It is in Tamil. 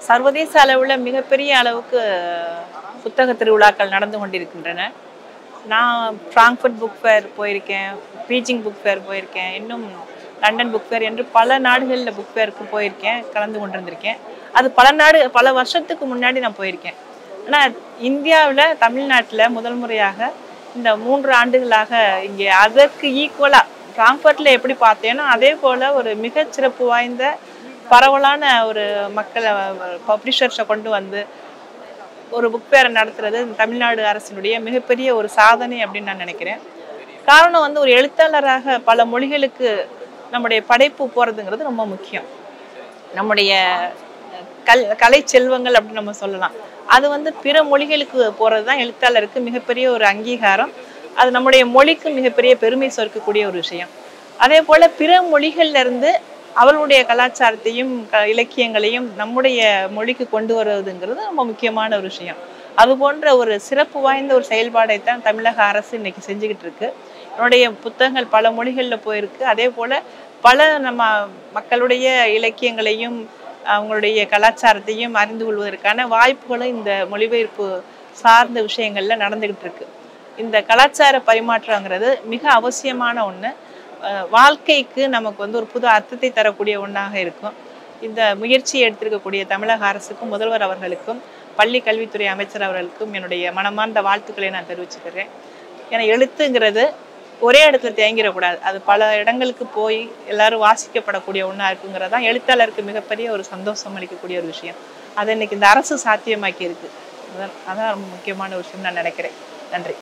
சர்வதேச அளவுல மிகப்பெரிய அளவுக்கு புத்தக திருவிழாக்கள் நடந்து கொண்டிருக்கின்றன. நான் ஃப்ராங்க்ஃபர்ட் புக் ஃபேர் போயிருக்கேன், பீஜிங் புக் ஃபேர் போயிருக்கேன், இன்னும் லண்டன் புக் ஃபேர் என்று பல நாடுகளில் புக் ஃபேருக்கு போயிருக்கேன், கலந்து கொண்டிருந்திருக்கேன். அது பல வருஷத்துக்கு முன்னாடி நான் போயிருக்கேன். ஆனால் இந்தியாவில் தமிழ்நாட்டில் முதல் முறையாக இந்த 3 ஆண்டுகளாக இங்கே அதற்கு ஈக்குவலாக ஃப்ராங்க்ஃபர்ட்டில் எப்படி பார்த்தேனோ அதே போல் ஒரு மிகச்சிறப்பு வாய்ந்த பரவலான ஒரு மக்களை பப்ளிஷர்ஸை கொண்டு வந்து ஒரு புக் ஃபேரை நடத்துறது தமிழ்நாடு அரசினுடைய மிகப்பெரிய ஒரு சாதனை அப்படின்னு நான் நினைக்கிறேன். காரணம் வந்து ஒரு எழுத்தாளராக பல மொழிகளுக்கு நம்முடைய படைப்பு போகிறதுங்கிறது ரொம்ப முக்கியம். நம்முடைய கலை செல்வங்கள் அப்படின்னு நம்ம சொல்லலாம். அது வந்து பிற மொழிகளுக்கு போகிறது தான் எழுத்தாளருக்கு மிகப்பெரிய ஒரு அங்கீகாரம். அது நம்முடைய மொழிக்கு மிகப்பெரிய பெருமை சேர்க்கக்கூடிய ஒரு விஷயம். அதே போல் பிற மொழிகள்லேருந்து அவர்களுடைய கலாச்சாரத்தையும் இலக்கியங்களையும் நம்முடைய மொழிக்கு கொண்டு வருவதுங்கிறது ரொம்ப முக்கியமான ஒரு விஷயம். அது போன்ற ஒரு சிறப்பு வாய்ந்த ஒரு செயல்பாடைத்தான் தமிழக அரசு இன்னைக்கு செஞ்சுக்கிட்டு இருக்கு. என்னுடைய புத்தகங்கள் பல மொழிகளில் போயிருக்கு. அதே போல் பல நம்ம மக்களுடைய இலக்கியங்களையும் அவங்களுடைய கலாச்சாரத்தையும் அறிந்து கொள்வதற்கான வாய்ப்புகளும் இந்த மொழிபெயர்ப்பு சார்ந்த விஷயங்கள்ல நடந்துகிட்டு இருக்கு. இந்த கலாச்சார பரிமாற்றங்கிறது மிக அவசியமான ஒன்று. வாழ்க்கைக்கு நமக்கு வந்து ஒரு புது அர்த்தத்தை தரக்கூடிய ஒன்றாக இருக்கும். இந்த முயற்சியை எடுத்திருக்கக்கூடிய தமிழக அரசுக்கும் முதல்வர் அவர்களுக்கும் பள்ளி கல்வித்துறை அமைச்சர் அவர்களுக்கும் என்னுடைய மனமார்ந்த வாழ்த்துக்களை நான் தெரிவிச்சுக்கிறேன். ஏன்னா எழுத்துங்கிறது ஒரே இடத்துல தேங்கிடக்கூடாது. அது பல இடங்களுக்கு போய் எல்லாரும் வாசிக்கப்படக்கூடிய ஒன்றா இருக்குங்கிறதான் எழுத்தாளருக்கு மிகப்பெரிய ஒரு சந்தோஷம் அளிக்கக்கூடிய ஒரு விஷயம். அதை இன்னைக்கு இந்த அரசு சாத்தியமாக்கி இருக்கு. அதான் ரொம்ப முக்கியமான விஷயம் நான் நினைக்கிறேன். நன்றி.